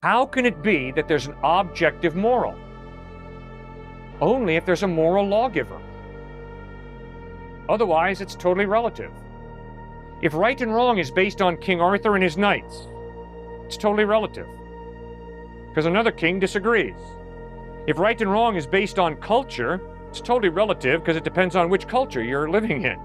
How can it be that there's an objective moral? Only if there's a moral lawgiver. Otherwise, it's totally relative. If right and wrong is based on King Arthur and his knights, it's totally relative, because another king disagrees. If right and wrong is based on culture, it's totally relative, because it depends on which culture you're living in.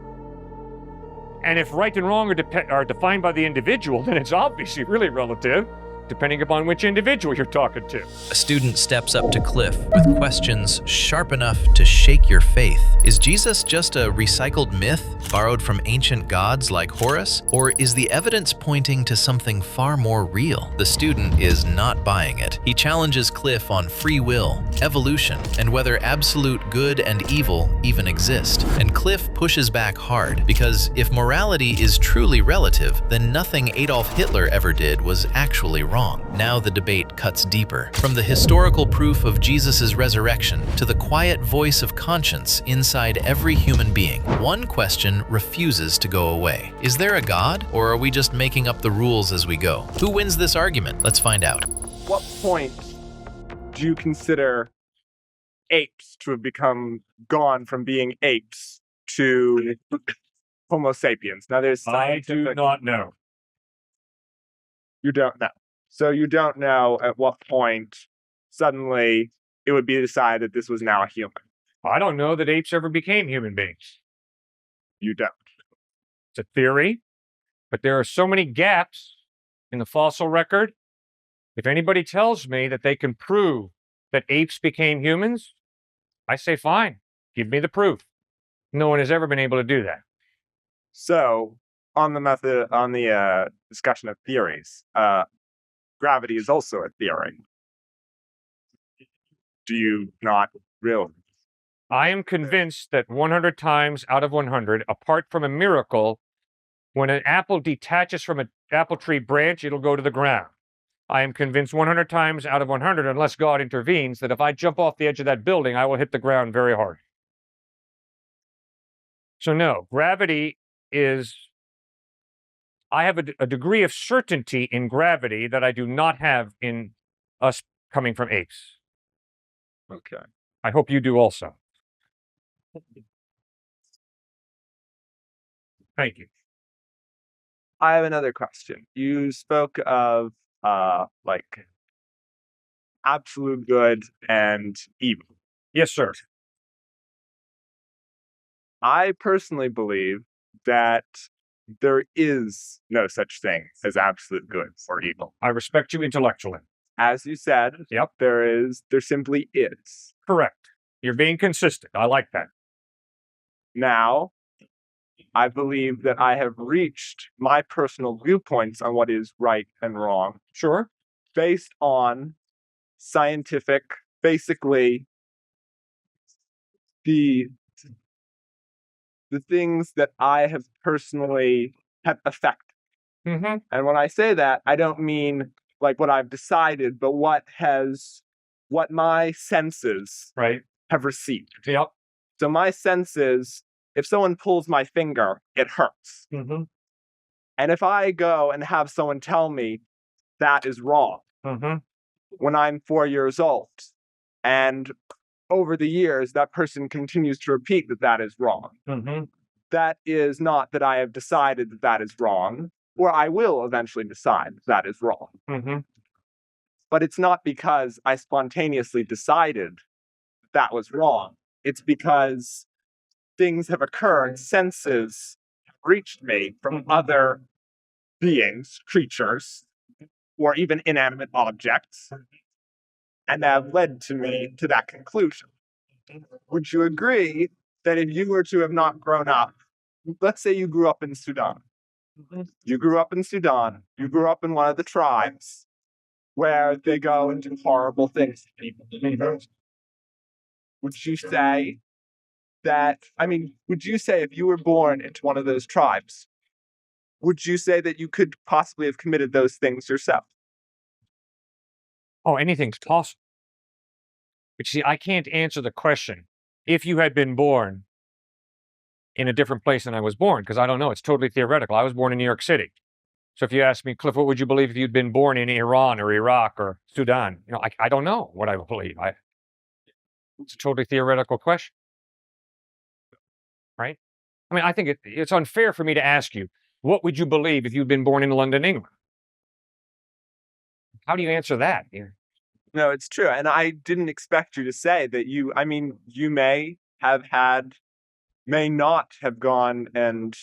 And if right and wrong are defined by the individual, then it's obviously really relative, depending upon which individual you're talking to. A student steps up to Cliffe with questions sharp enough to shake your faith. Is Jesus just a recycled myth borrowed from ancient gods like Horus? Or is the evidence pointing to something far more real? The student is not buying it. He challenges Cliffe on free will, evolution, and whether absolute good and evil even exist. And Cliffe pushes back hard, because if morality is truly relative, then nothing Adolf Hitler ever did was actually wrong. Now the debate cuts deeper. From the historical proof of Jesus' resurrection to the quiet voice of conscience inside every human being, one question refuses to go away. Is there a God, or are we just making up the rules as we go? Who wins this argument? Let's find out. What point do you consider apes to have gone from being apes to Homo sapiens? Now, there's scientific... I do not know. You don't know. So you don't know at what point suddenly it would be decided this was now a human. I don't know that apes ever became human beings. You don't. It's a theory, but there are so many gaps in the fossil record. If anybody tells me that they can prove that apes became humans, I say, fine, give me the proof. No one has ever been able to do that. So, on the discussion of theories, gravity is also a theory. Do you not really? I am convinced that 100 times out of 100, apart from a miracle, when an apple detaches from an apple tree branch, it'll go to the ground. I am convinced 100 times out of 100, unless God intervenes, that if I jump off the edge of that building, I will hit the ground very hard. So no, gravity is... I have a degree of certainty in gravity that I do not have in us coming from apes. Okay. I hope you do also. Thank you. I have another question. You spoke of absolute good and evil. Yes, sir. I personally believe that there is no such thing as absolute good or evil. I respect you intellectually. As you said, Yep. There simply is. Correct. You're being consistent. I like that. Now, I believe that I have reached my personal viewpoints on what is right and wrong. Sure. Based on scientific, basically, the things that I have personally have affected. Mm-hmm. And when I say that, I don't mean like what I've decided, but what my senses have received. Yep. So my senses, if someone pulls my finger, it hurts. Mm-hmm. And if I go and have someone tell me that is wrong, when I'm 4 years old, and over the years, that person continues to repeat that is wrong. That is not that I have decided that is wrong, or I will eventually decide that is wrong. But it's not because I spontaneously decided that was wrong. It's because things have occurred, senses have reached me from other beings, creatures, or even inanimate objects, and have led to me to that conclusion. Would you agree that if you were to have not grown up, let's say you grew up in Sudan. You grew up in Sudan. You grew up in one of the tribes where they go and do horrible things to people. Would you say if you were born into one of those tribes, would you say that you could possibly have committed those things yourself? Oh, anything's possible. But you see, I can't answer the question, if you had been born in a different place than I was born, because I don't know. It's totally theoretical. I was born in New York City. So if you ask me, Cliff, what would you believe if you'd been born in Iran or Iraq or Sudan? I don't know what I would believe. It's a totally theoretical question, right? I mean, I think it's unfair for me to ask you, what would you believe if you'd been born in London, England? How do you answer that? No, it's true. And I didn't expect you to say that you may not have gone and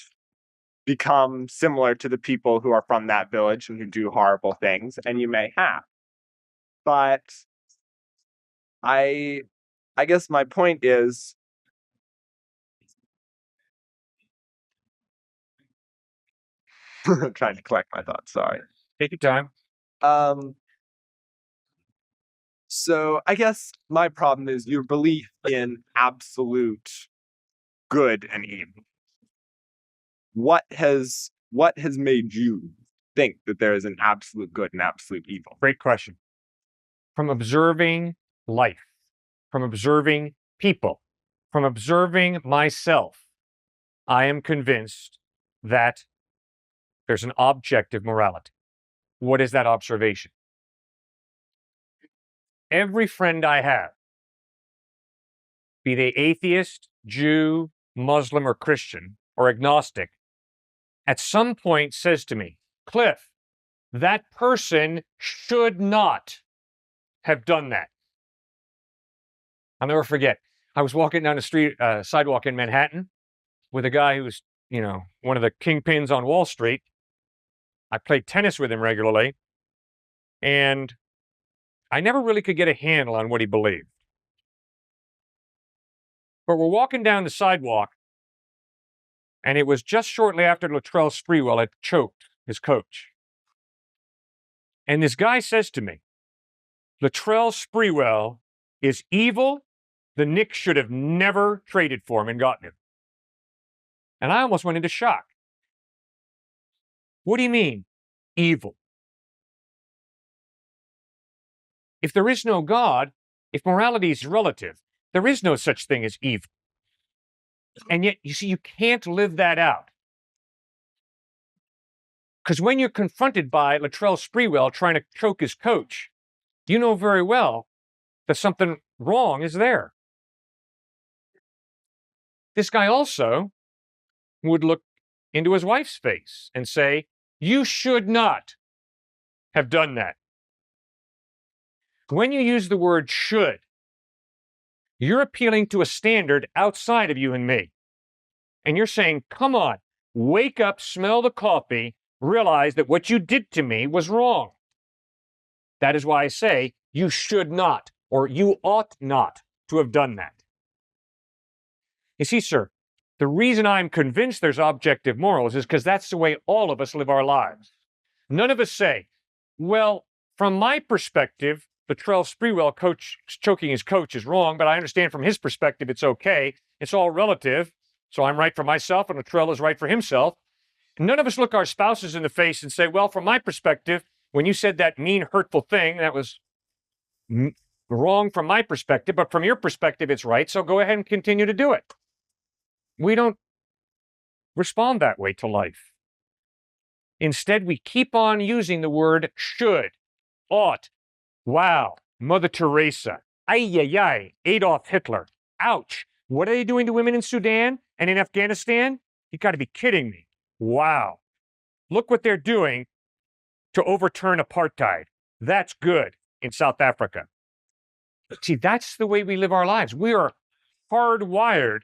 become similar to the people who are from that village and who do horrible things, and you may have. But I guess my point is, I'm trying to collect my thoughts, sorry. Take your time. So I guess my problem is your belief in absolute good and evil. What has made you think that there is an absolute good and absolute evil? Great question. From observing life, from observing people, from observing myself, I am convinced that there's an objective morality. What is that observation? Every friend I have, be they atheist, Jew, Muslim, or Christian, or agnostic, at some point says to me, Cliff, that person should not have done that. I'll never forget. I was walking down the sidewalk in Manhattan with a guy who's, one of the kingpins on Wall Street. I played tennis with him regularly, and I never really could get a handle on what he believed. But we're walking down the sidewalk, and it was just shortly after Latrell Sprewell had choked his coach. And this guy says to me, Latrell Sprewell is evil. The Knicks should have never traded for him and gotten him. And I almost went into shock. What do you mean, evil? If there is no God, if morality is relative, there is no such thing as evil. And yet, you see, you can't live that out. Because when you're confronted by Latrell Sprewell trying to choke his coach, you know very well that something wrong is there. This guy also would look into his wife's face and say, you should not have done that. When you use the word should, you're appealing to a standard outside of you and me. And you're saying, come on, wake up, smell the coffee, realize that what you did to me was wrong. That is why I say you should not, or you ought not to have done that. You see, sir, the reason I'm convinced there's objective morals is because that's the way all of us live our lives. None of us say, well, from my perspective, Latrell Sprewell choking his coach is wrong, but I understand from his perspective it's okay. It's all relative. So I'm right for myself and Latrell is right for himself. And none of us look our spouses in the face and say, well, from my perspective, when you said that mean, hurtful thing, that was wrong from my perspective, but from your perspective, it's right. So go ahead and continue to do it. We don't respond that way to life. Instead, we keep on using the word should, ought, wow, Mother Teresa, ay, ay, ay, Adolf Hitler, ouch. What are they doing to women in Sudan and in Afghanistan? You got to be kidding me. Wow. Look what they're doing to overturn apartheid. That's good in South Africa. See, that's the way we live our lives. We are hardwired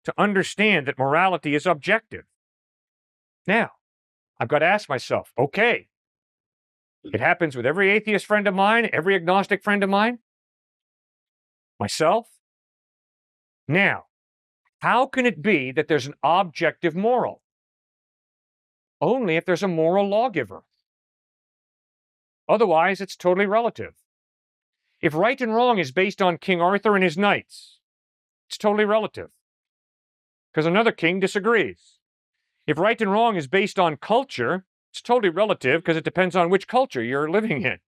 to understand that morality is objective. Now, I've got to ask myself, okay, it happens with every atheist friend of mine, every agnostic friend of mine, myself. Now, how can it be that there's an objective moral? Only if there's a moral lawgiver. Otherwise, it's totally relative. If right and wrong is based on King Arthur and his knights, it's totally relative, because another king disagrees. If right and wrong is based on culture, it's totally relative, because it depends on which culture you're living in.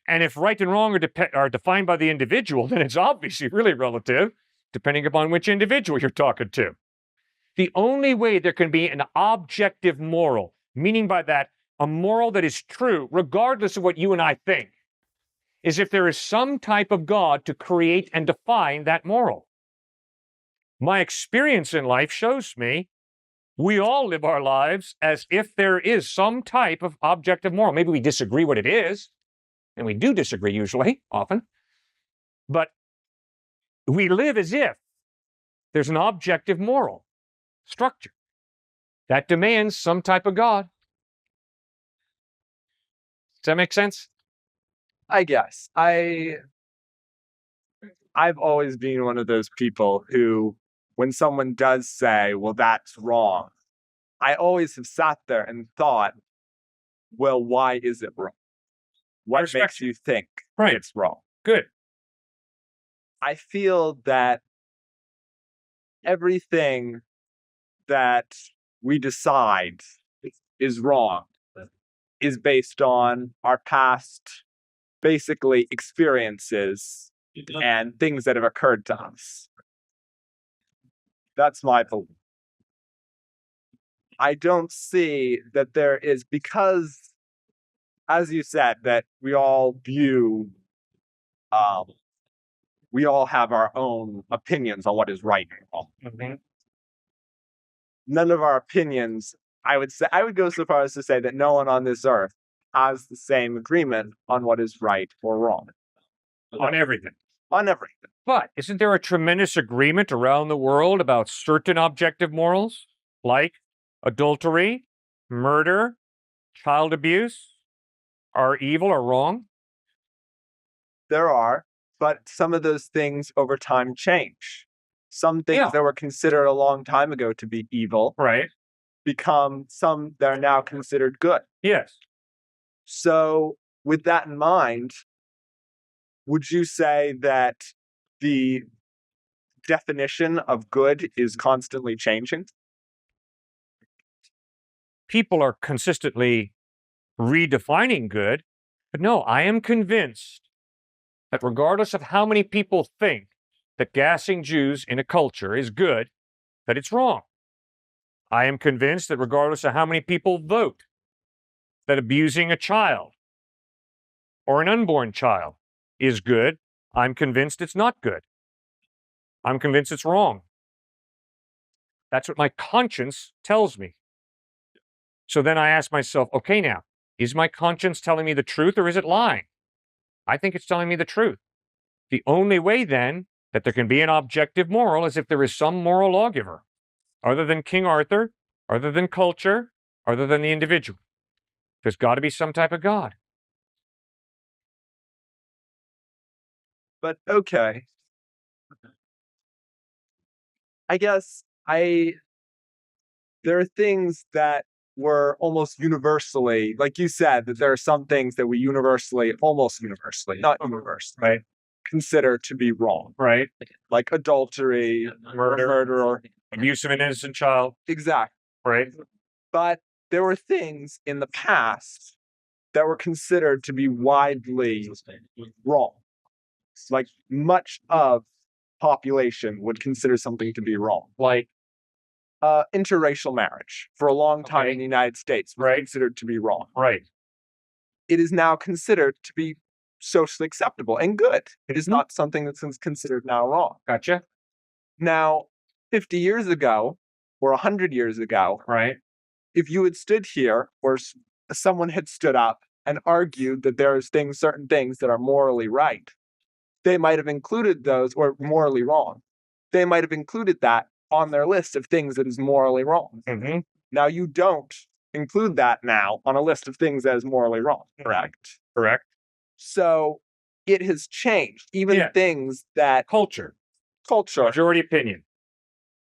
And if right and wrong are defined by the individual, then it's obviously really relative, depending upon which individual you're talking to. The only way there can be an objective moral, Meaning by that, a moral that is true, regardless of what you and I think, is if there is some type of God to create and define that moral. My experience in life shows me we all live our lives as if there is some type of objective moral. Maybe we disagree what it is, and we do disagree usually, often, but we live as if there's an objective moral structure that demands some type of God. Does that make sense? I guess. I've always been one of those people who, when someone does say, well, that's wrong, I always have sat there and thought, well, why is it wrong? What makes you think it's wrong? Good. I feel that everything that we decide is wrong is based on our past, basically, experiences and things that have occurred to us. That's my belief. I don't see that there is, because, as you said, that we all view, we all have our own opinions on what is right and wrong. Mm-hmm. None of our opinions, I would go so far as to say that no one on this earth has the same agreement on what is right or wrong. On everything. On everything. But isn't there a tremendous agreement around the world about certain objective morals, like adultery, murder, child abuse, are evil or wrong? There are, but some of those things over time change. Some things that were considered a long time ago to be evil become some that are now considered good. Yes. So with that in mind, would you say that the definition of good is constantly changing? People are consistently redefining good, but no, I am convinced that regardless of how many people think that gassing Jews in a culture is good, that it's wrong. I am convinced that regardless of how many people vote, that abusing a child or an unborn child is good, I'm convinced it's not good. I'm convinced it's wrong. That's what my conscience tells me. So then I ask myself, okay, now, is my conscience telling me the truth or is it lying? I think it's telling me the truth. The only way then that there can be an objective moral is if there is some moral lawgiver, other than King Arthur, other than culture, other than the individual. There's got to be some type of God. But okay. I guess there are things that were almost universally, like you said, that there are some things that we almost universally, not universally, consider to be wrong. Right. Like adultery, murder, or abuse of an innocent child. Exactly. Right. But there were things in the past that were considered to be widely wrong. Like much of population would consider something to be wrong. Like interracial marriage for a long time in the United States was considered to be wrong. Right. It is now considered to be socially acceptable and good. It is not something that's considered now wrong. Gotcha. Now, 50 years ago or 100 years ago, if you had stood here or someone had stood up and argued that there is certain things that are morally right, they might have included those, or morally wrong. They might have included that on their list of things that is morally wrong. Mm-hmm. Now, you don't include that now on a list of things that is morally wrong. Correct. So it has changed. Even things that culture, majority opinion,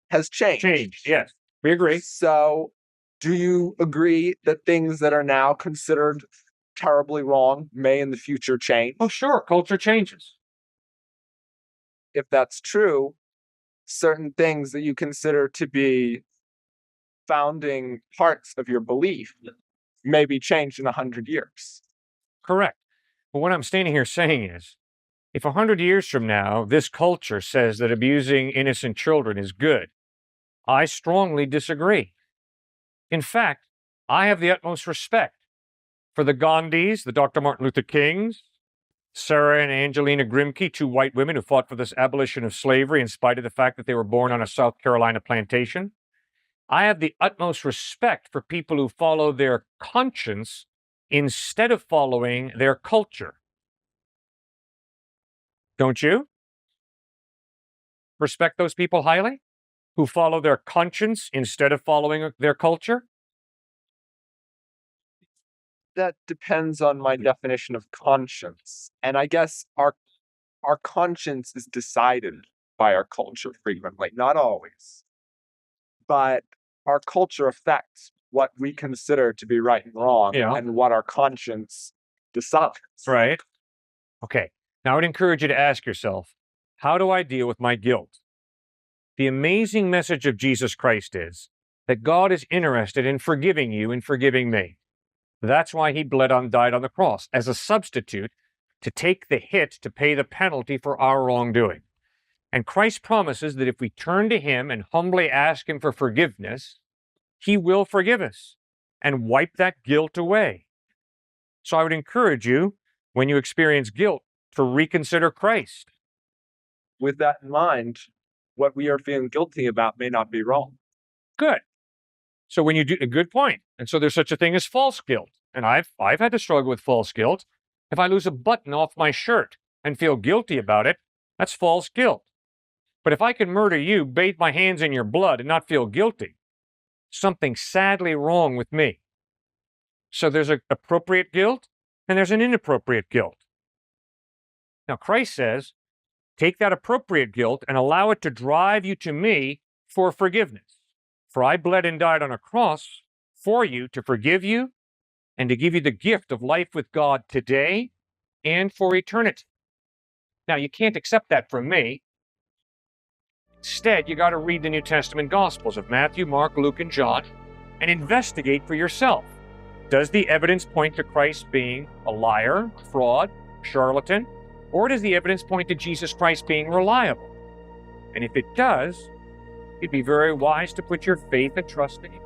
has changed. Yes, we agree. So do you agree that things that are now considered terribly wrong may in the future change? Oh, sure. Culture changes. If that's true, certain things that you consider to be founding parts of your belief may be changed in 100 years. Correct. But what I'm standing here saying is, if 100 years from now, this culture says that abusing innocent children is good, I strongly disagree. In fact, I have the utmost respect for the Gandhis, the Dr. Martin Luther Kings, Sarah and Angelina Grimke, two white women who fought for this abolition of slavery in spite of the fact that they were born on a South Carolina plantation. I have the utmost respect for people who follow their conscience instead of following their culture. Don't you? Respect those people highly who follow their conscience instead of following their culture? That depends on my definition of conscience. And I guess our conscience is decided by our culture frequently, not always. But our culture affects what we consider to be right and wrong and what our conscience decides. Right. Okay. Now I would encourage you to ask yourself, how do I deal with my guilt? The amazing message of Jesus Christ is that God is interested in forgiving you and forgiving me. That's why he bled and died on the cross as a substitute to take the hit, to pay the penalty for our wrongdoing. And Christ promises that if we turn to him and humbly ask him for forgiveness, he will forgive us and wipe that guilt away. So I would encourage you, when you experience guilt, to reconsider Christ. With that in mind, what we are feeling guilty about may not be wrong. Good. So when you do a good point. And so there's such a thing as false guilt. And I've had to struggle with false guilt. If I lose a button off my shirt and feel guilty about it, that's false guilt. But if I can murder you, bathe my hands in your blood, and not feel guilty, something's sadly wrong with me. So there's an appropriate guilt and there's an inappropriate guilt. Now Christ says, take that appropriate guilt and allow it to drive you to me for forgiveness. For I bled and died on a cross for you to forgive you and to give you the gift of life with God today and for eternity. Now, you can't accept that from me. Instead, you got to read the New Testament Gospels of Matthew, Mark, Luke, and John and investigate for yourself. Does the evidence point to Christ being a liar, fraud, charlatan, or does the evidence point to Jesus Christ being reliable? And if it does, it'd be very wise to put your faith and trust in him.